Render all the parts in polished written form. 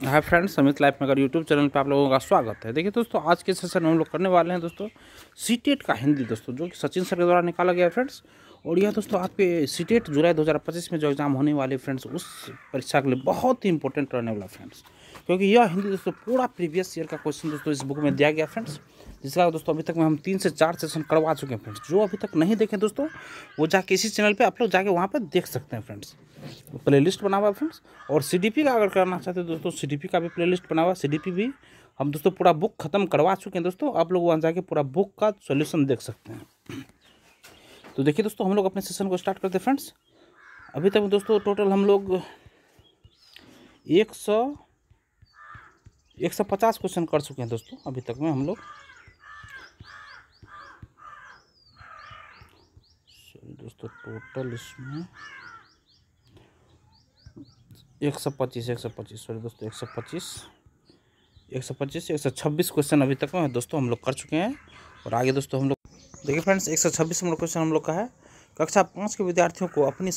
Hi friends, Amit life maker YouTube channel पे आप लोगों का स्वागत है। देखिए दोस्तों, आज के सेशन में हम लोग करने वाले हैं दोस्तों सीटेट का हिंदी दोस्तों, जो कि सचिन सर के द्वारा निकाला गया है फ्रेंड्स। और यह दोस्तों आपके सीटेट जुलाई 2025 में जो एग्जाम होने वाले फ्रेंड्स, उस परीक्षा के लिए बहुत ही इंपॉर्टेंट रहने वाला फ्रेंड्स, क्योंकि यह हिंदी दोस्तों पूरा प्रीवियस ईयर का क्वेश्चन दोस्तों इस बुक में दिया गया फ्रेंड्स, जिसका दोस्तों अभी तक में हम 3 से 4 सेशन करवा चुके हैं फ्रेंड्स। जो अभी तक नहीं देखें दोस्तों, वो जाके इसी चैनल पे आप लोग जाके वहाँ पे देख सकते हैं फ्रेंड्स। प्लेलिस्ट बना हुआ है फ्रेंड्स। और सीडीपी का अगर करना चाहते हैं दोस्तों, सीडीपी का भी प्लेलिस्ट बना हुआ है। सीडीपी भी हम दोस्तों पूरा बुक खत्म करवा चुके हैं दोस्तों, आप लोग वहाँ जाके पूरा बुक का सॉल्यूशन देख सकते हैं। तो देखिए दोस्तों, हम लोग अपने सेशन को स्टार्ट करते हैं फ्रेंड्स। अभी तक दोस्तों टोटल हम लोग 150 क्वेश्चन कर चुके हैं दोस्तों अभी तक में हम लोग। दोस्तों टोटल इसमें 125 सॉरी दोस्तों 126 क्वेश्चन अभी तक में दोस्तों हम लोग कर चुके हैं। और आगे दोस्तों हम लोग देखिए फ्रेंड्स, 126 नंबर क्वेश्चन हम लोग का है। कक्षा 5 के विद्यार्थियों को अपनी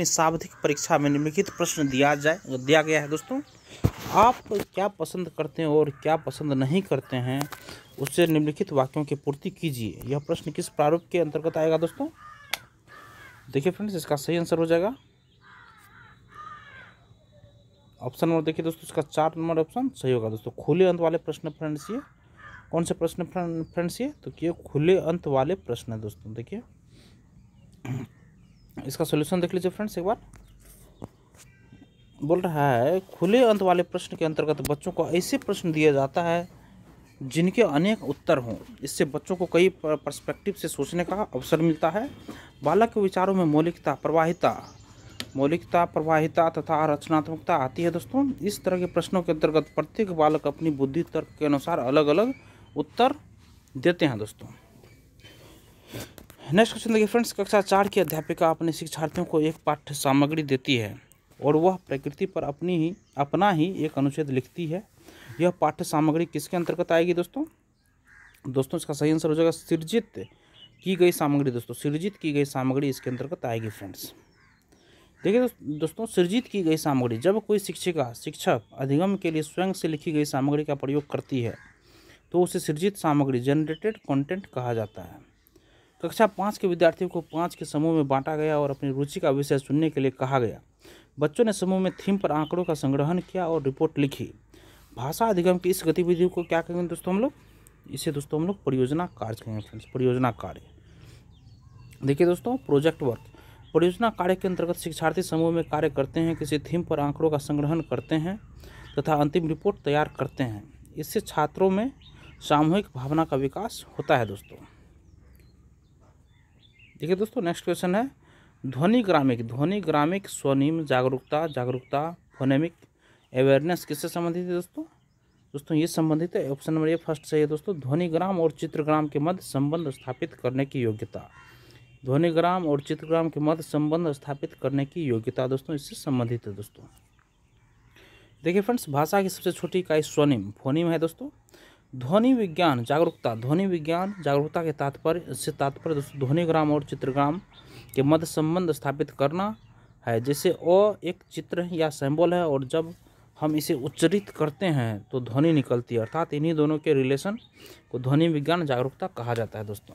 शाब्दिक परीक्षा में निम्नलिखित प्रश्न दिया गया है दोस्तों। आप क्या पसंद करते हैं और क्या पसंद नहीं करते हैं, उससे निम्नलिखित वाक्यों की पूर्ति कीजिए। यह प्रश्न किस प्रारूप के अंतर्गत आएगा दोस्तों? देखिए फ्रेंड्स, इसका सही आंसर हो जाएगा ऑप्शन नंबर। देखिए दोस्तों, इसका 4 नंबर ऑप्शन सही होगा दोस्तों। खुले अंत वाले प्रश्न फ्रेंड्स, ये कौन से प्रश्न फ्रेंड्स? ये तो ये खुले अंत वाले प्रश्न है दोस्तों। देखिए इसका सॉल्यूशन देख लीजिए फ्रेंड्स एक बार। बोल रहा है, खुले अंत वाले प्रश्न के अंतर्गत बच्चों को ऐसे प्रश्न दिया जाता है जिनके अनेक उत्तर हों। इससे बच्चों को कई पर्सपेक्टिव से सोचने का अवसर मिलता है। बालक के विचारों में मौलिकता, प्रवाहिता तथा रचनात्मकता आती है दोस्तों। इस तरह के प्रश्नों के अंतर्गत प्रत्येक बालक अपनी बुद्धि तर्क के अनुसार अलग अलग उत्तर देते हैं दोस्तों। नेक्स्ट क्वेश्चन देखिए फ्रेंड्स, कक्षा 4 की अध्यापिका अपने शिक्षार्थियों को एक पाठ्य सामग्री देती है और वह प्रकृति पर अपना ही एक अनुच्छेद लिखती है। यह पाठ्य सामग्री किसके अंतर्गत आएगी दोस्तों? इसका सही आंसर हो जाएगा सृजित की गई सामग्री दोस्तों। सृजित की गई सामग्री इसके अंतर्गत आएगी फ्रेंड्स। देखिए दोस्तों, सृजित की गई सामग्री, जब कोई शिक्षक अधिगम के लिए स्वयं से लिखी गई सामग्री का प्रयोग करती है तो उसे सृजित सामग्री, जनरेटेड कंटेंट कहा जाता है। कक्षा 5 के विद्यार्थियों को 5 के समूह में बांटा गया और अपनी रुचि का विषय चुनने के लिए कहा गया। बच्चों ने समूह में थीम पर आंकड़ों का संग्रहण किया और रिपोर्ट लिखी। भाषा अधिगम की इस गतिविधि को क्या कहेंगे दोस्तों हम लोग? इसे दोस्तों हम लोग परियोजना कार्य कहेंगे फ्रेंड्स। परियोजना कार्य। देखिए दोस्तों, प्रोजेक्ट वर्क, परियोजना कार्य के अंतर्गत शिक्षार्थी समूह में कार्य करते हैं, किसी थीम पर आंकड़ों का संग्रहण करते हैं तथा अंतिम रिपोर्ट तैयार करते हैं। इससे छात्रों में सामूहिक भावना का विकास होता है दोस्तों। देखिए दोस्तों, नेक्स्ट क्वेश्चन है, ध्वनि ग्रामिक स्वनिम जागरूकता फोनेमिक अवेयरनेस किससे संबंधित है दोस्तों? ये संबंधित है ऑप्शन नंबर ए फर्स्ट सही है दोस्तों। ध्वनिग्राम और चित्रग्राम के मध्य संबंध स्थापित करने की योग्यता। ध्वनिग्राम और चित्रग्राम के मध्य संबंध स्थापित करने की योग्यता दोस्तों इससे संबंधित है दोस्तों। देखिए फ्रेंड्स, भाषा की सबसे छोटी इकाई स्वनिम, फोनिम है दोस्तों। ध्वनि विज्ञान जागरूकता के तात्पर्य दोस्तों ध्वनिग्राम और चित्रग्राम के मध्य संबंध स्थापित करना है। जैसे एक चित्र या सिंबल है और जब हम इसे उच्चारित करते हैं तो ध्वनि निकलती है, अर्थात इन्हीं दोनों के रिलेशन को ध्वनि विज्ञान जागरूकता कहा जाता है दोस्तों।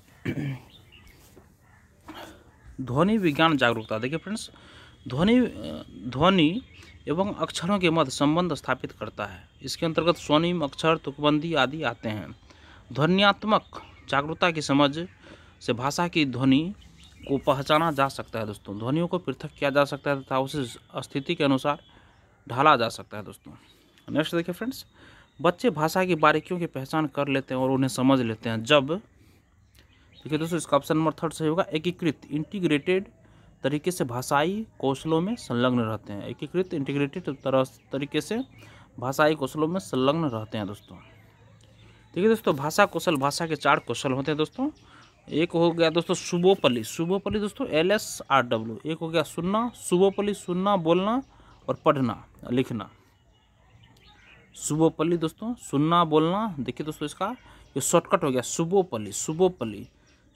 ध्वनि विज्ञान जागरूकता, देखिए फ्रेंड्स, ध्वनि एवं अक्षरों के मध्य संबंध स्थापित करता है। इसके अंतर्गत स्वनिम, अक्षर, तुकबंदी आदि आते हैं। ध्वन्यात्मक जागरूकता की समझ से भाषा की ध्वनि को पहचाना जा सकता है दोस्तों। ध्वनियों को पृथक किया जा सकता है तथा उसे स्थिति के अनुसार ढाला जा सकता है दोस्तों। नेक्स्ट देखिए फ्रेंड्स, बच्चे भाषा की बारीकियों की पहचान कर लेते हैं और उन्हें समझ लेते हैं जब, देखिए दोस्तों इसका ऑप्शन नंबर 3 सही होगा, इंटीग्रेटेड तरीके से भाषाई कौशलों में संलग्न रहते हैं। इंटीग्रेटेड तरीके से भाषाई कौशलों में संलग्न रहते हैं दोस्तों। देखिए दोस्तों, भाषा के 4 कौशल होते हैं दोस्तों। एक हो गया दोस्तों शुभोपली दोस्तों, LSRW। एक हो गया शुभोपली, सुनना, बोलना और पढ़ना लिखना। शुभोपली दोस्तों, सुनना, बोलना। देखिए दोस्तों, इसका ये शॉर्टकट हो गया शुभोपली,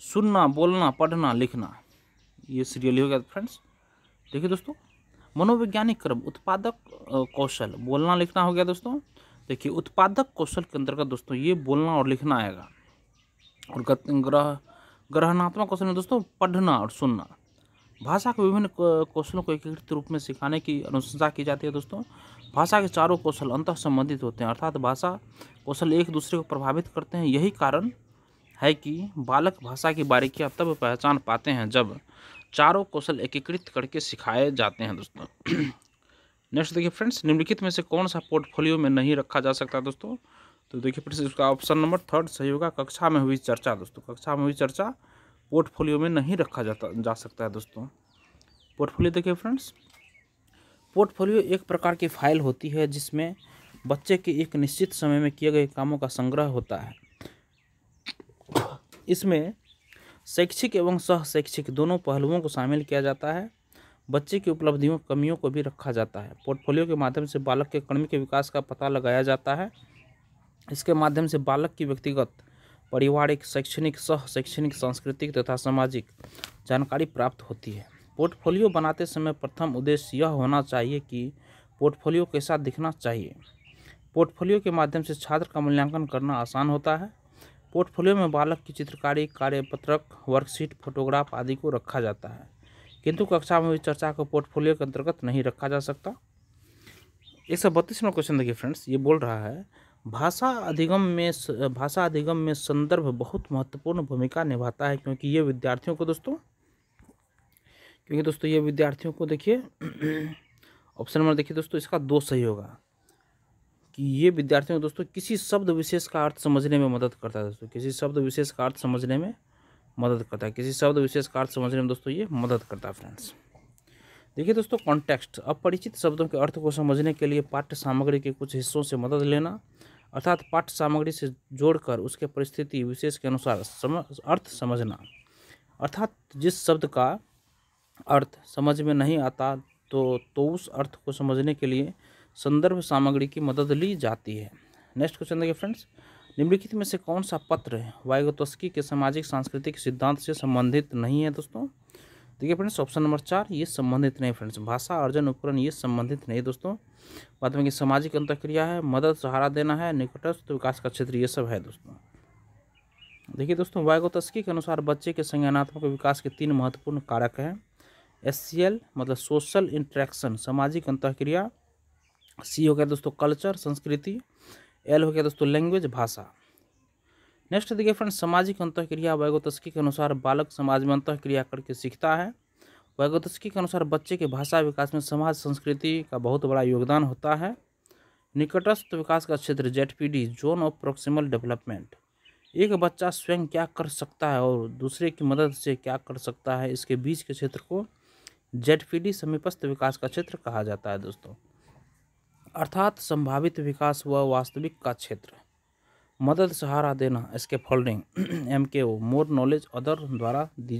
सुनना, बोलना, पढ़ना, लिखना। ये सीरियल हो गया फ्रेंड्स। देखिए दोस्तों, मनोवैज्ञानिक क्रम उत्पादक कौशल, बोलना लिखना हो गया दोस्तों। देखिए उत्पादक कौशल के अंतर्गत दोस्तों ये बोलना और लिखना आएगा। और ग्रहणात्मक कौशल में दोस्तों पढ़ना और सुनना। भाषा के विभिन्न कौशलों को एकीकृत रूप में सिखाने की अनुशंसा की जाती है दोस्तों। भाषा के चारों कौशल अंतः संबंधित होते हैं, अर्थात भाषा कौशल एक दूसरे को प्रभावित करते हैं। यही कारण है कि बालक भाषा की बारीकियां तब पहचान पाते हैं जब चारों कौशल एकीकृत करके सिखाए जाते हैं दोस्तों। नेक्स्ट देखिए फ्रेंड्स, निम्नलिखित में से कौन सा पोर्टफोलियो में नहीं रखा जा सकता दोस्तों? तो देखिए फ्रेंड्स इसका ऑप्शन नंबर 3 सही होगा, कक्षा में हुई चर्चा दोस्तों। कक्षा में हुई चर्चा पोर्टफोलियो में नहीं रखा जा सकता है दोस्तों। पोर्टफोलियो देखिए फ्रेंड्स, पोर्टफोलियो एक प्रकार की फाइल होती है जिसमें बच्चे के एक निश्चित समय में किए गए कामों का संग्रह होता है। इसमें शैक्षिक एवं सह शैक्षिक दोनों पहलुओं को शामिल किया जाता है। बच्चे की उपलब्धियों कमियों को भी रखा जाता है। पोर्टफोलियो के माध्यम से बालक के कौशल के विकास का पता लगाया जाता है। इसके माध्यम से बालक की व्यक्तिगत, पारिवारिक, शैक्षणिक, सह शैक्षणिक, सांस्कृतिक तथा सामाजिक जानकारी प्राप्त होती है। पोर्टफोलियो बनाते समय प्रथम उद्देश्य यह होना चाहिए कि पोर्टफोलियो कैसा दिखना चाहिए। पोर्टफोलियो के माध्यम से छात्र का मूल्यांकन करना आसान होता है। पोर्टफोलियो में बालक की चित्रकारी, कार्यपत्रक, वर्कशीट, फोटोग्राफ आदि को रखा जाता है, किंतु कक्षा में हुई चर्चा को पोर्टफोलियो के अंतर्गत नहीं रखा जा सकता। 132वां क्वेश्चन देखिए फ्रेंड्स, ये बोल रहा है भाषा अधिगम में संदर्भ बहुत महत्वपूर्ण भूमिका निभाता है, क्योंकि ये विद्यार्थियों को देखिए ऑप्शन नंबर देखिए दोस्तों इसका 2 सही होगा कि ये विद्यार्थियों को दोस्तों किसी शब्द विशेष का अर्थ समझने में मदद करता है दोस्तों। किसी शब्द विशेष का अर्थ समझने में मदद करता है। किसी शब्द विशेष का अर्थ समझने में दोस्तों ये मदद करता है फ्रेंड्स। देखिए दोस्तों कॉन्टेक्स्ट, अपरिचित शब्दों के अर्थ को समझने के लिए पाठ्य सामग्री के कुछ हिस्सों से मदद लेना, अर्थात पाठ्य सामग्री से जोड़कर उसके परिस्थिति विशेष के अनुसार अर्थ समझना। अर्थात जिस शब्द का अर्थ समझ में नहीं आता तो उस अर्थ को समझने के लिए संदर्भ सामग्री की मदद ली जाती है। नेक्स्ट क्वेश्चन देखिए फ्रेंड्स, निम्नलिखित में से कौन सा पत्र वाइगोत्स्की के सामाजिक सांस्कृतिक सिद्धांत से संबंधित नहीं है दोस्तों? देखिए फ्रेंड्स ऑप्शन नंबर 4 ये संबंधित नहीं फ्रेंड्स। भाषा अर्जन उपकरण ये संबंधित नहीं दोस्तों। बाद में सामाजिक अंतःक्रिया है, मदद सहारा देना है, निकटस्थ विकास का क्षेत्र, ये सब है दोस्तों। देखिए दोस्तों वाइगोत्स्की के अनुसार बच्चे के संज्ञानात्मक विकास के 3 महत्वपूर्ण कारक हैं। SCL मतलब सोशल इंटरेक्शन, सामाजिक अंतःक्रिया। C हो गया दोस्तों कल्चर, संस्कृति। L हो गया दोस्तों लैंग्वेज, भाषा। नेक्स्ट देखिए फ्रेंड्स, सामाजिक अंतःक्रिया वाइगोत्स्की के अनुसार बालक समाज में अंतःक्रिया करके सीखता है। वाइगोत्स्की के अनुसार बच्चे के भाषा विकास में समाज संस्कृति का बहुत बड़ा योगदान होता है। निकटस्थ विकास का क्षेत्र ZPD, zone of proximal development. एक बच्चा स्वयं क्या कर सकता है और दूसरे की मदद से क्या कर सकता है, इसके बीच के क्षेत्र को ZPD, समीपस्थ विकास का क्षेत्र कहा जाता है दोस्तों। अर्थात संभावित विकास व वास्तविक का क्षेत्र। मदद सहारा देना, scaffolding MKO, more knowledge other द्वारा दी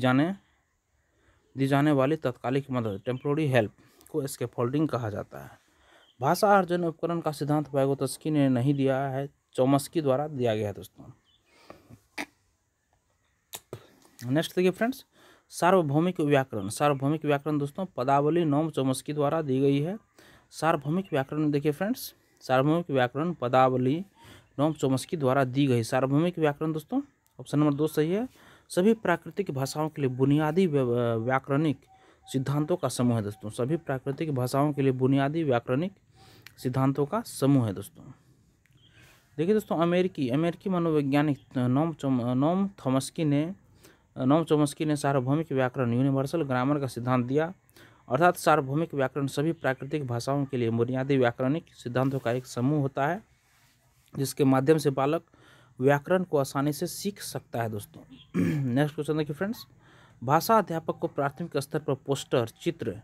जाने वाली तत्कालिक मदद, टेम्पोररी हेल्प को स्कैफोल्डिंग कहा जाता है। भाषा अर्जन उपकरण का सिद्धांत वाइगोत्स्की ने नहीं दिया है, चॉम्स्की द्वारा दिया गया है दोस्तों। नेक्स्ट देखिए फ्रेंड्स, सार्वभौमिक व्याकरण दोस्तों पदावली नोम चॉम्स्की द्वारा दी गई है। सार्वभौमिक व्याकरण देखिए फ्रेंड्स, सार्वभौमिक व्याकरण पदावली नोम चॉम्स्की द्वारा दी गई। सार्वभौमिक व्याकरण दोस्तों ऑप्शन नंबर 2 सही है। सभी प्राकृतिक भाषाओं के लिए बुनियादी व्याकरणिक सिद्धांतों का समूह है दोस्तों। सभी प्राकृतिक भाषाओं के लिए बुनियादी व्याकरणिक सिद्धांतों का समूह है दोस्तों। देखिए दोस्तों अमेरिकी मनोवैज्ञानिक नोम चॉम्स्की ने सार्वभौमिक व्याकरण यूनिवर्सल ग्रामर का सिद्धांत दिया। अर्थात सार्वभौमिक व्याकरण सभी प्राकृतिक भाषाओं के लिए बुनियादी व्याकरणिक सिद्धांतों का एक समूह होता है, जिसके माध्यम से बालक व्याकरण को आसानी से सीख सकता है दोस्तों। नेक्स्ट क्वेश्चन देखिए फ्रेंड्स, भाषा अध्यापक को प्राथमिक स्तर पर पोस्टर, चित्र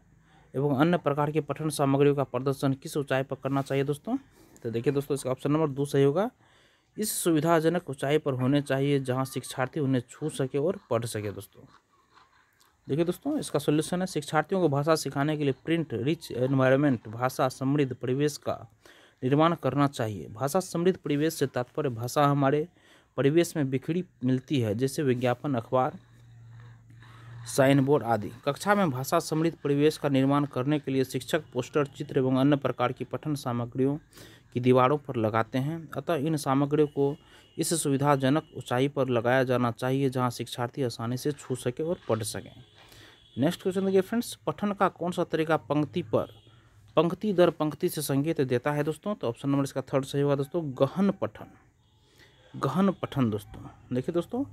एवं अन्य प्रकार के पठन सामग्रियों का प्रदर्शन किस ऊंचाई पर करना चाहिए दोस्तों? तो देखिए दोस्तों इसका ऑप्शन नंबर 2 सही होगा। इस सुविधाजनक ऊंचाई पर होने चाहिए जहां शिक्षार्थी उन्हें छू सके और पढ़ सके दोस्तों। देखिए दोस्तों इसका सॉल्यूशन है, शिक्षार्थियों को भाषा सिखाने के लिए प्रिंट रिच एनवायरनमेंट, भाषा समृद्ध परिवेश का निर्माण करना चाहिए। भाषा समृद्ध परिवेश से तात्पर्य भाषा हमारे परिवेश में बिखरी मिलती है, जैसे विज्ञापन, अखबार साइन बोर्ड आदि। कक्षा में भाषा समृद्ध परिवेश का निर्माण करने के लिए शिक्षक पोस्टर, चित्र एवं अन्य प्रकार की पठन सामग्रियों की दीवारों पर लगाते हैं। अतः इन सामग्रियों को इस सुविधाजनक ऊंचाई पर लगाया जाना चाहिए जहां शिक्षार्थी आसानी से छू सके और पढ़ सकें। नेक्स्ट क्वेश्चन देखिए फ्रेंड्स, पठन का कौन सा तरीका पंक्ति दर पंक्ति से संकेत देता है दोस्तों? तो ऑप्शन नंबर इसका थर्ड सही होगा दोस्तों, गहन पठन। गहन पठन दोस्तों, देखिए दोस्तों,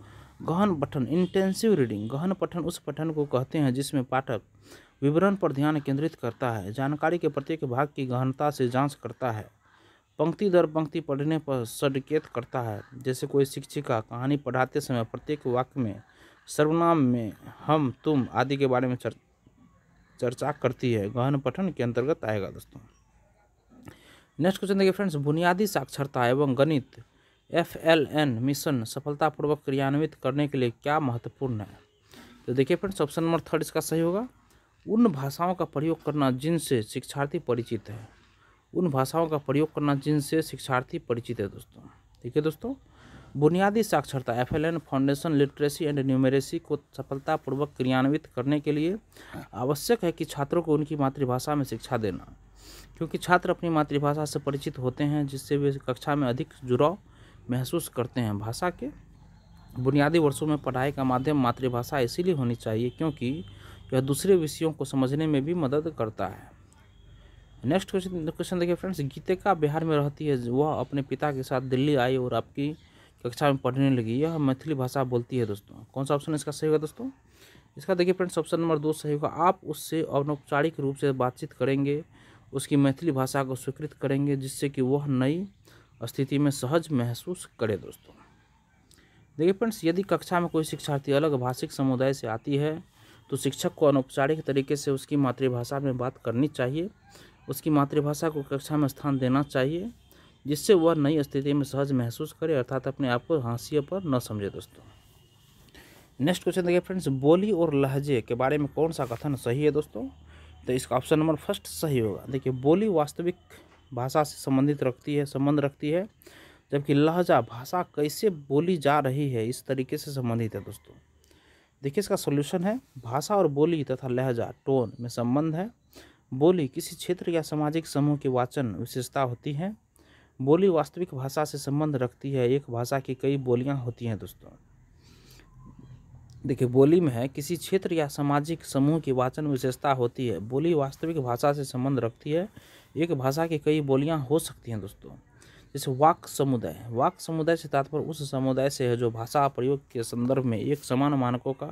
गहन पठन इंटेंसिव रीडिंग। गहन पठन उस पठन को कहते हैं जिसमें पाठक विवरण पर ध्यान केंद्रित करता है, जानकारी के प्रत्येक भाग की गहनता से जांच करता है, पंक्ति दर पंक्ति पढ़ने पर संकेत करता है। जैसे कोई शिक्षिका कहानी पढ़ाते समय प्रत्येक वाक्य में सर्वनाम में हम, तुम आदि के बारे में चर्चा करती है, गहन पठन के अंतर्गत आएगा दोस्तों। नेक्स्ट क्वेश्चन देखिए फ्रेंड्स, बुनियादी साक्षरता एवं गणित FLN मिशन सफलतापूर्वक क्रियान्वित करने के लिए क्या महत्वपूर्ण है? तो देखिए फ्रेंड्स, ऑप्शन नंबर थर्ड इसका सही होगा, उन भाषाओं का प्रयोग करना जिनसे शिक्षार्थी परिचित है। उन भाषाओं का प्रयोग करना जिनसे शिक्षार्थी परिचित है दोस्तों। ठीक है दोस्तों, बुनियादी साक्षरता FLN foundation literacy and numeracy को सफलतापूर्वक क्रियान्वित करने के लिए आवश्यक है कि छात्रों को उनकी मातृभाषा में शिक्षा देना, क्योंकि छात्र अपनी मातृभाषा से परिचित होते हैं जिससे वे कक्षा में अधिक जुड़ाव महसूस करते हैं। भाषा के बुनियादी वर्षों में पढ़ाई का माध्यम मातृभाषा इसीलिए होनी चाहिए क्योंकि यह दूसरे विषयों को समझने में भी मदद करता है। नेक्स्ट क्वेश्चन देखिए फ्रेंड्स, गीतिका बिहार में रहती है, वह अपने पिता के साथ दिल्ली आई और आपकी कक्षा में पढ़ने लगी, यह मैथिली भाषा बोलती है दोस्तों। कौन सा ऑप्शन इसका सही होगा दोस्तों? इसका देखिए फ्रेंड्स, ऑप्शन नंबर 2 सही होगा, आप उससे अनौपचारिक रूप से बातचीत करेंगे, उसकी मैथिली भाषा को स्वीकृत करेंगे जिससे कि वह नई स्थिति में सहज महसूस करे दोस्तों। देखिए फ्रेंड्स, यदि कक्षा में कोई शिक्षार्थी अलग भाषिक समुदाय से आती है तो शिक्षक को अनौपचारिक तरीके से उसकी मातृभाषा में बात करनी चाहिए, उसकी मातृभाषा को कक्षा में स्थान देना चाहिए जिससे वह नई स्थिति में सहज महसूस करे, अर्थात अपने आप को हाशिए पर न समझे दोस्तों। नेक्स्ट क्वेश्चन देखिए फ्रेंड्स, बोली और लहजे के बारे में कौन सा कथन सही है दोस्तों? तो इसका ऑप्शन नंबर फर्स्ट सही होगा। देखिए, बोली वास्तविक भाषा से संबंध रखती है, जबकि लहजा भाषा कैसे बोली जा रही है इस तरीके से संबंधित है दोस्तों। देखिए, इसका सॉल्यूशन है, भाषा और बोली तथा लहजा टोन में संबंध है। बोली किसी क्षेत्र या सामाजिक समूह की वाचन विशेषता होती है। बोली वास्तविक भाषा से संबंध रखती है, एक भाषा की कई बोलियां होती हैं दोस्तों। देखिए, बोली में है किसी क्षेत्र या सामाजिक समूह की वाचन विशेषता होती है। बोली वास्तविक भाषा से संबंध रखती है, एक भाषा की कई बोलियां हो सकती हैं दोस्तों। जैसे वाक समुदाय से तात्पर्य उस समुदाय से है जो भाषा प्रयोग के संदर्भ में एक समान मानकों का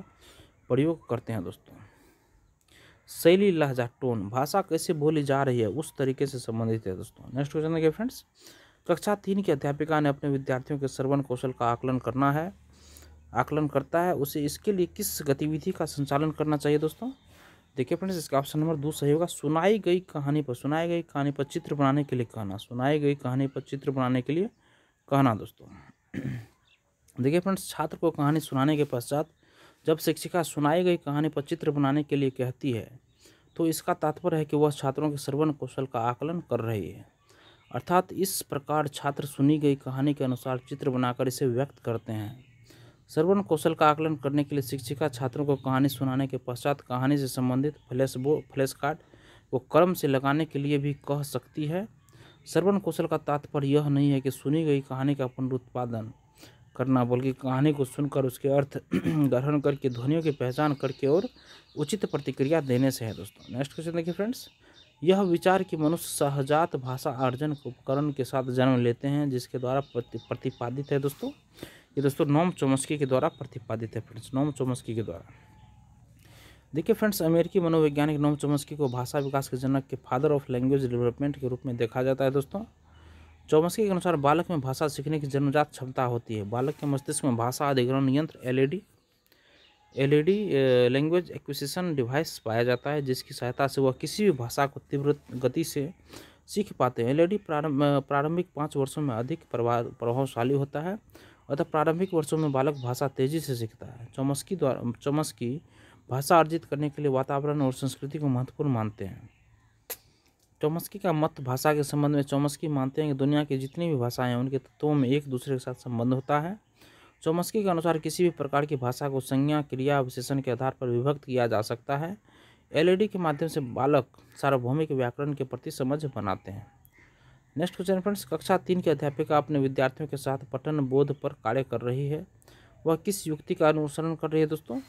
प्रयोग करते हैं दोस्तों। शैली, लहजा, टोन, भाषा कैसे बोली जा रही है उस तरीके से संबंधित है दोस्तों। नेक्स्ट क्वेश्चन देखिए फ्रेंड्स, कक्षा 3 की अध्यापिका ने अपने विद्यार्थियों के श्रवण कौशल का आकलन करता है, उसे इसके लिए किस गतिविधि का संचालन करना चाहिए दोस्तों? देखिए फ्रेंड्स, इसका ऑप्शन नंबर 2 सही होगा, सुनाई गई कहानी पर चित्र बनाने के लिए कहना। सुनाई गई कहानी पर चित्र बनाने के लिए कहना दोस्तों। देखिए फ्रेंड्स, छात्र को कहानी सुनाने के पश्चात जब शिक्षिका सुनाई गई कहानी पर चित्र बनाने के लिए कहती है तो इसका तात्पर्य है कि वह छात्रों के श्रवण कौशल का आकलन कर रही है, अर्थात इस प्रकार छात्र सुनी गई कहानी के अनुसार चित्र बनाकर इसे व्यक्त करते हैं। श्रवण कौशल का आकलन करने के लिए शिक्षिका छात्रों को कहानी सुनाने के पश्चात कहानी से संबंधित फ्लैश कार्ड को क्रम से लगाने के लिए भी कह सकती है। श्रवण कौशल का तात्पर्य यह नहीं है कि सुनी गई कहानी का पुनरुत्पादन करना, बल्कि कहानी को सुनकर उसके अर्थ ग्रहण करके, ध्वनियों की पहचान करके और उचित प्रतिक्रिया देने से है दोस्तों। नेक्स्ट क्वेश्चन देखिए फ्रेंड्स, यह विचार कि मनुष्य सहजात भाषा अर्जन उपकरण के साथ जन्म लेते हैं जिसके द्वारा प्रतिपादित है दोस्तों। ये दोस्तों नोम चोम्स्की के द्वारा प्रतिपादित है फ्रेंड्स, नोम चोम्स्की के द्वारा। देखिए फ्रेंड्स, अमेरिकी मनोवैज्ञानिक नोम चोम्स्की को भाषा विकास के जनक के फादर ऑफ लैंग्वेज डेवलपमेंट के रूप में देखा जाता है दोस्तों। चोम्स्की के अनुसार बालक में भाषा सीखने की जन्मजात क्षमता होती है। बालक के मस्तिष्क में भाषा अधिग्रहण यंत्र एलईडी लैंग्वेज एक्विजिशन डिवाइस पाया जाता है जिसकी सहायता से वह किसी भी भाषा को तीव्र गति से सीख पाते हैं। एलईडी प्रारंभिक 5 वर्षों में अधिक प्रभावशाली होता है, अतः प्रारंभिक वर्षों में बालक भाषा तेजी से सीखता है। चोम्स्की भाषा अर्जित करने के लिए वातावरण और संस्कृति को महत्वपूर्ण मानते हैं। चोम्स्की का मत भाषा के संबंध में, चोम्स्की मानते हैं कि दुनिया की जितनी भी भाषाएं हैं उनके तत्वों में एक दूसरे के साथ संबंध होता है। चौमस्की के अनुसार किसी भी प्रकार की भाषा को संज्ञा, क्रिया, विशेषण के आधार पर विभक्त किया जा सकता है। एलईडी के माध्यम से बालक सार्वभौमिक व्याकरण के प्रति समझ बनाते हैं। नेक्स्ट क्वेश्चन फ्रेंड्स, कक्षा 3 की अध्यापिका अपने विद्यार्थियों के साथ पठन बोध पर कार्य कर रही है। वह किस युक्ति का अनुसरण कर रही है दोस्तों?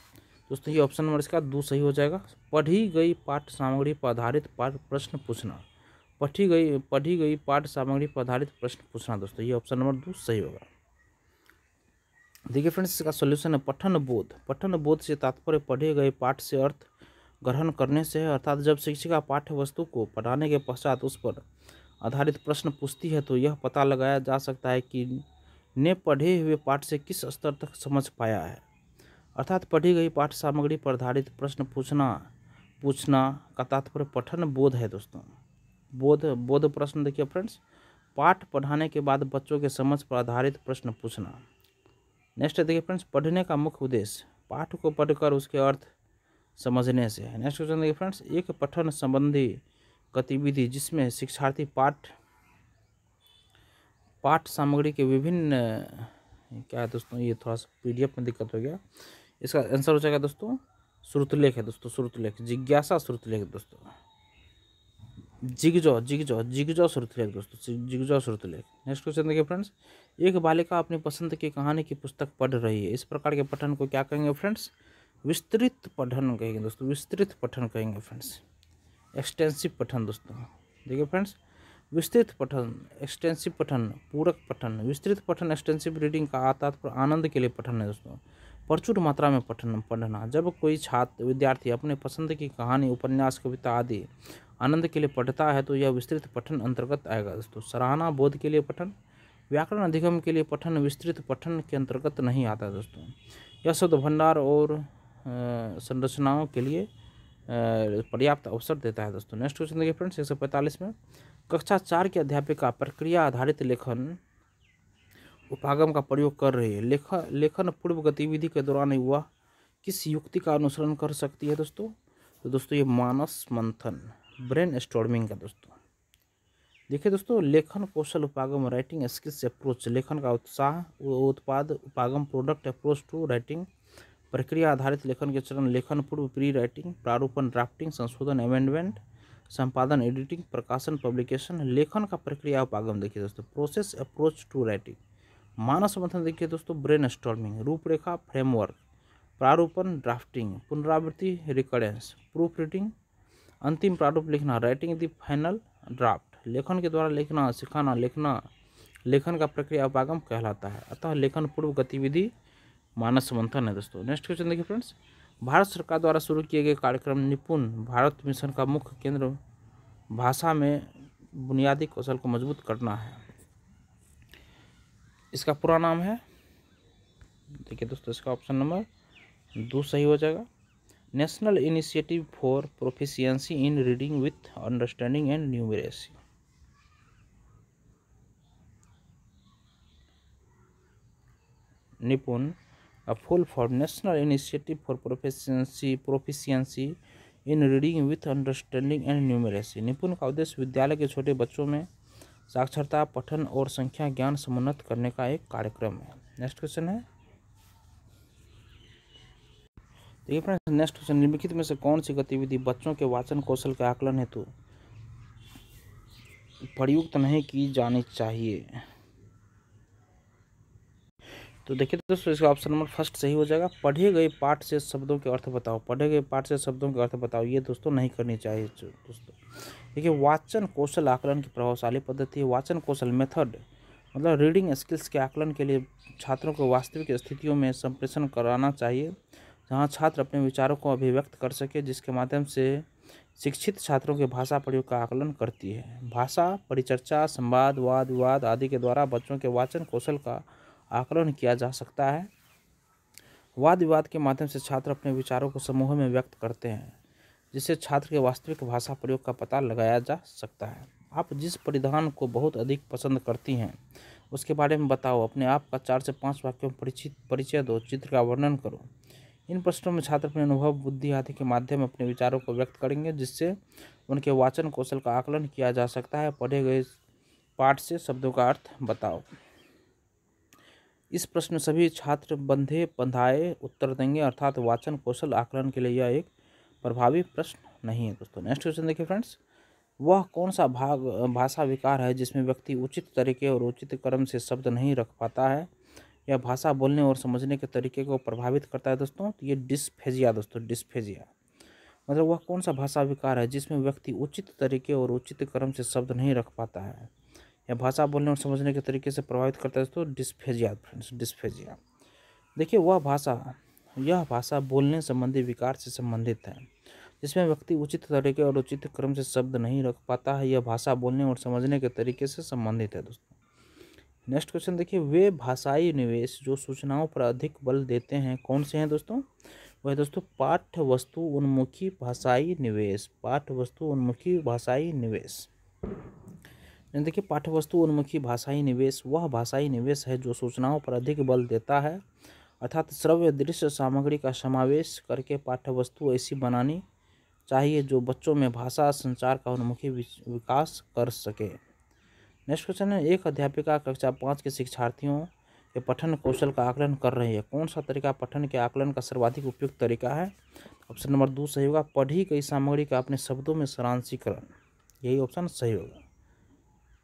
ये ऑप्शन नंबर इसका 2 सही हो जाएगा। पढ़ी गई पाठ्य सामग्री पर आधारित प्रश्न पूछना। पढ़ी गई पाठ्य सामग्री पर आधारित प्रश्न पूछना दोस्तों, ये ऑप्शन नंबर 2 सही होगा। देखिए फ्रेंड्स, इसका सॉल्यूशन है पठन बोध। पठन बोध से तात्पर्य पढ़े गए पाठ से अर्थ ग्रहण करने से है, अर्थात जब शिक्षिका पाठ्य वस्तु को पढ़ाने के पश्चात उस पर आधारित प्रश्न पूछती है तो यह पता लगाया जा सकता है कि ने पढ़े हुए पाठ से किस स्तर तक समझ पाया है। अर्थात पढ़ी गई पाठ्य सामग्री पर आधारित प्रश्न पूछना का तात्पर्य पठन बोध है दोस्तों। बोध प्रश्न देखिए फ्रेंड्स, पाठ पढ़ाने के बाद बच्चों के समझ पर आधारित प्रश्न पूछना। नेक्स्ट देखिए फ्रेंड्स, पढ़ने का मुख्य उद्देश्य पाठ को पढ़कर उसके अर्थ समझने से है। नेक्स्ट क्वेश्चन देखिए फ्रेंड्स, एक पठन संबंधी गतिविधि जिसमें शिक्षार्थी पाठ सामग्री के विभिन्न क्या है दोस्तों, ये थोड़ा सा पीडीएफ में दिक्कत हो गया। इसका आंसर हो जाएगा दोस्तों श्रुतलेख है दोस्तों, श्रुतलेख, जिज्ञासा श्रुतलेख दोस्तों, जिगजॉ श्रुतलेख दोस्तों, जिगजॉ श्रुतलेख। नेक्स्ट क्वेश्चन देखिए फ्रेंड्स, एक बालिका अपनी पसंद की कहानी की पुस्तक पढ़ रही है। इस प्रकार के पठन को क्या कहेंगे फ्रेंड्स? विस्तृत पठन कहेंगे दोस्तों, विस्तृत पठन कहेंगे फ्रेंड्स, एक्सटेंसिव पठन दोस्तों। देखिए फ्रेंड्स, विस्तृत पठन, एक्सटेंसिव पठन, पूरक पठन। विस्तृत पठन एक्सटेंसिव रीडिंग का तात्पर्य आनंद के लिए पठन है दोस्तों, प्रचुर मात्रा में पढ़ना। जब कोई छात्र विद्यार्थी अपने पसंद की कहानी, उपन्यास, कविता आदि आनंद के लिए पढ़ता है तो यह विस्तृत पठन अंतर्गत आएगा दोस्तों। सराहना, बोध के लिए पठन, व्याकरण अधिगम के लिए पठन विस्तृत पठन के अंतर्गत नहीं आता दोस्तों। यह शब्द भंडार और संरचनाओं के लिए पर्याप्त अवसर देता है दोस्तों। नेक्स्ट क्वेश्चन देखिए फ्रेंड्स, 145 में, कक्षा 4 की अध्यापिका प्रक्रिया आधारित लेखन उपागम का प्रयोग कर रही है। लेखन पूर्व गतिविधि के दौरान वह किस युक्ति का अनुसरण कर सकती है दोस्तों? तो दोस्तों ये मानस मंथन, ब्रेन स्टॉर्मिंग का दोस्तों। देखिए दोस्तों, लेखन कौशल उपागम, राइटिंग स्किल्स अप्रोच, लेखन का उत्साह, उत्पाद उपागम, प्रोडक्ट अप्रोच टू राइटिंग। प्रक्रिया आधारित लेखन के चरण, लेखन पूर्व, प्री राइटिंग, प्रारूपण, ड्राफ्टिंग, संशोधन, अमेंडमेंट, संपादन, एडिटिंग, प्रकाशन, पब्लिकेशन। लेखन का प्रक्रिया उपागम देखिए दोस्तों, प्रोसेस अप्रोच टू राइटिंग। मानस मंथन देखिए दोस्तों, ब्रेन स्टॉर्मिंग, रूपरेखा, फ्रेमवर्क, प्रारूपण, ड्राफ्टिंग, पुनरावृत्ति, रिकरेंस, प्रूफ रीडिंग, अंतिम प्रारूप लिखना, राइटिंग द फाइनल ड्राफ्ट। लेखन के द्वारा लिखना, सिखाना, लेखन का प्रक्रिया उपागम कहलाता है। अतः लेखन पूर्व गतिविधि मानस मंथन है दोस्तों। नेक्स्ट क्वेश्चन देखिए फ्रेंड्स, भारत सरकार द्वारा शुरू किए गए कार्यक्रम निपुण भारत मिशन का मुख्य केंद्र भाषा में बुनियादी कौशल को मजबूत करना है। इसका पूरा नाम है, देखिए दोस्तों, इसका ऑप्शन नंबर 2 सही हो जाएगा। National initiative for proficiency in reading with understanding and numeracy. निपुण, a full form, National Initiative for Proficiency in Reading with Understanding and Numeracy। निपुण का उद्देश्य विद्यालय के छोटे बच्चों में साक्षरता, पठन और संख्या ज्ञान समुन्नत करने का एक कार्यक्रम है। नेक्स्ट क्वेश्चन है, देखिए फ्रेंड्स, नेक्स्ट क्वेश्चन, निम्नलिखित में से कौन सी गतिविधि बच्चों के वाचन कौशल के आकलन हेतु प्रयुक्त नहीं की जानी चाहिए? तो देखिए दोस्तों, इसका ऑप्शन नंबर फर्स्ट सही हो जाएगा। पढ़े गए पाठ से शब्दों के अर्थ बताओ। पढ़े गए पाठ से शब्दों के अर्थ बताओ, ये दोस्तों नहीं करनी चाहिए दोस्तों। देखिए, वाचन कौशल आकलन की प्रभावशाली पद्धति है। वाचन कौशल मेथड मतलब रीडिंग स्किल्स के आकलन के लिए छात्रों को वास्तविक स्थितियों में संप्रेषण कराना चाहिए, जहाँ छात्र अपने विचारों को अभिव्यक्त कर सके, जिसके माध्यम से शिक्षित छात्रों के भाषा प्रयोग का आकलन करती है। भाषा परिचर्चा, संवाद, वाद विवाद आदि के द्वारा बच्चों के वाचन कौशल का आकलन किया जा सकता है। वाद विवाद के माध्यम से छात्र अपने विचारों को समूह में व्यक्त करते हैं, जिससे छात्र के वास्तविक भाषा प्रयोग का पता लगाया जा सकता है। आप जिस परिधान को बहुत अधिक पसंद करती हैं उसके बारे में बताओ। अपने आप का 4 से 5 वाक्यों में परिचय दो। चित्र का वर्णन करो। इन प्रश्नों में छात्र अपने अनुभव, बुद्धि आदि के माध्यम अपने विचारों को व्यक्त करेंगे, जिससे उनके वाचन कौशल का आकलन किया जा सकता है। पढ़े गए पाठ से शब्दों का अर्थ बताओ। इस प्रश्न में सभी छात्र बंधे बंधाए उत्तर देंगे, अर्थात वाचन कौशल आकलन के लिए यह एक प्रभावी प्रश्न नहीं है दोस्तों। नेक्स्ट क्वेश्चन देखिए फ्रेंड्स, वह कौन सा भाषा विकार है जिसमें व्यक्ति उचित तरीके और उचित क्रम से शब्द नहीं रख पाता है? यह भाषा बोलने और समझने के तरीके को प्रभावित करता है दोस्तों। तो ये डिस्फेजिया दोस्तों, डिस्फेजिया मतलब वह कौन सा भाषा विकार है जिसमें व्यक्ति उचित तरीके और उचित क्रम से शब्द नहीं रख पाता है? यह भाषा बोलने और समझने के तरीके से प्रभावित करता है दोस्तों, डिस्फेजिया फ्रेंड्स, डिस्फेजिया। देखिए यह भाषा बोलने संबंधी विकार से संबंधित है जिसमें व्यक्ति उचित तरीके और उचित क्रम से शब्द नहीं रख पाता है। यह भाषा बोलने और समझने के तरीके से संबंधित है दोस्तों। नेक्स्ट क्वेश्चन देखिए, वे भाषाई निवेश जो सूचनाओं पर अधिक बल देते हैं कौन से हैं दोस्तों? वह दोस्तों पाठ्य वस्तु उन्मुखी भाषाई निवेश, पाठ्य वस्तु उन्मुखी भाषाई निवेश। देखिए पाठ्य वस्तु उन्मुखी भाषाई निवेश वह भाषाई निवेश है जो सूचनाओं पर अधिक बल देता है, अर्थात श्रव्य दृश्य सामग्री का समावेश करके पाठ्य वस्तु ऐसी बनानी चाहिए जो बच्चों में भाषा संचार का उन्मुखी विकास कर सके। नेक्स्ट क्वेश्चन है, एक अध्यापिका कक्षा 5 के शिक्षार्थियों के पठन कौशल का आकलन कर रही है। कौन सा तरीका पठन के आकलन का सर्वाधिक उपयुक्त तरीका है? ऑप्शन नंबर 2 सही होगा, पढ़ी गई सामग्री का अपने शब्दों में सारांशीकरण, यही ऑप्शन सही होगा।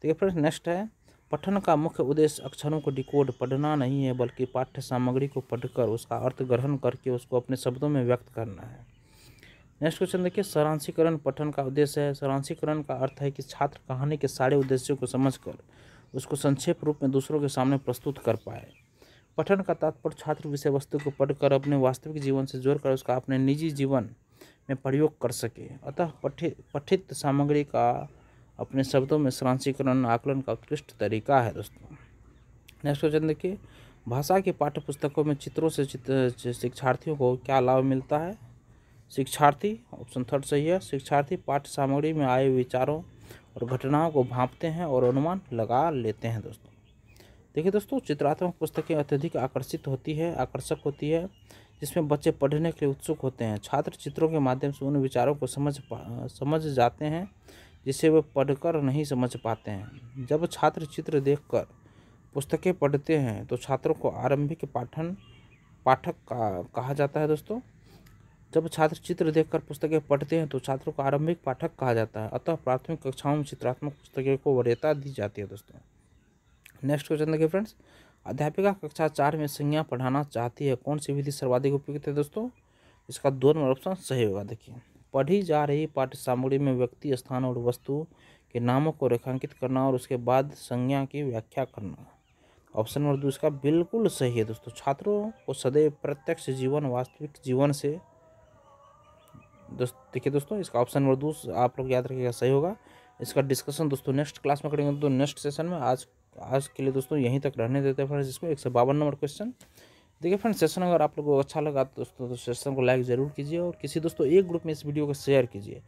ठीक है फ्रेंड्स, नेक्स्ट है, पठन का मुख्य उद्देश्य अक्षरों को डिकोड पढ़ना नहीं है बल्कि पाठ्य सामग्री को पढ़कर उसका अर्थ ग्रहण करके उसको अपने शब्दों में व्यक्त करना है। नेक्स्ट क्वेश्चन देखिए, सारांशीकरण पठन का उद्देश्य है। सारांशीकरण का अर्थ है कि छात्र कहानी के सारे उद्देश्यों को समझकर उसको संक्षेप रूप में दूसरों के सामने प्रस्तुत कर पाए। पठन का तात्पर्य छात्र विषय वस्तु को पढ़कर अपने वास्तविक जीवन से जोड़कर उसका अपने निजी जीवन में प्रयोग कर सके। अतः पठित सामग्री का अपने शब्दों में सारांशीकरण आकलन का उत्कृष्ट तरीका है दोस्तों। नेक्स्ट क्वेश्चन देखिए, भाषा की पाठ्य पुस्तकों में चित्रों से शिक्षार्थियों को क्या लाभ मिलता है? शिक्षार्थी, ऑप्शन 3 सही है, शिक्षार्थी पाठ्य सामग्री में आए विचारों और घटनाओं को भांपते हैं और अनुमान लगा लेते हैं दोस्तों। देखिए दोस्तों, चित्रात्मक पुस्तकें अत्यधिक आकर्षक होती है जिसमें बच्चे पढ़ने के लिए उत्सुक होते हैं। छात्र चित्रों के माध्यम से उन विचारों को समझ जाते हैं जिसे वे पढ़कर नहीं समझ पाते हैं। जब छात्र चित्र देखकर पुस्तकें पढ़ते हैं तो छात्रों को आरंभिक पाठक कहा जाता है दोस्तों। जब छात्र चित्र देखकर पुस्तकें पढ़ते हैं तो छात्रों को आरंभिक पाठक कहा जाता है। अतः प्राथमिक कक्षाओं में चित्रात्मक पुस्तकों को वरीयता दी जाती है दोस्तों। नेक्स्ट क्वेश्चन देखिए फ्रेंड्स, अध्यापिका कक्षा 4 में संज्ञा पढ़ाना चाहती है, कौन सी विधि सर्वाधिक उपयुक्त है दोस्तों? इसका 2 नंबर ऑप्शन सही होगा। देखिए, पढ़ी जा रही पाठ्य सामग्री में व्यक्ति, स्थान और वस्तु के नामों को रेखांकित करना और उसके बाद संज्ञा की व्याख्या करना। ऑप्शन नंबर 2 इसका बिल्कुल सही है दोस्तों। छात्रों को सदैव प्रत्यक्ष जीवन, वास्तविक जीवन से देखिए दोस्तों, इसका ऑप्शन नंबर 2 आप लोग याद रखिएगा, सही होगा। इसका डिस्कशन दोस्तों नेक्स्ट क्लास में करेंगे। तो नेक्स्ट सेशन में आज के लिए दोस्तों यहीं तक रहने देते हैं फ्रेंड्स। इसको 152 नंबर क्वेश्चन देखिए फ्रेंड्स। सेशन अगर आप लोगों को अच्छा लगा दोस्तों तो सेशन को लाइक ज़रूर कीजिए और किसी दोस्तों एक ग्रुप में इस वीडियो को शेयर कीजिए।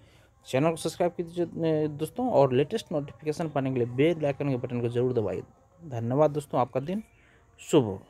चैनल को सब्सक्राइब कीजिए दोस्तों और लेटेस्ट नोटिफिकेशन पाने के लिए बेल आइकन के बटन को जरूर दबाइए। धन्यवाद दोस्तों, आपका दिन शुभ हो।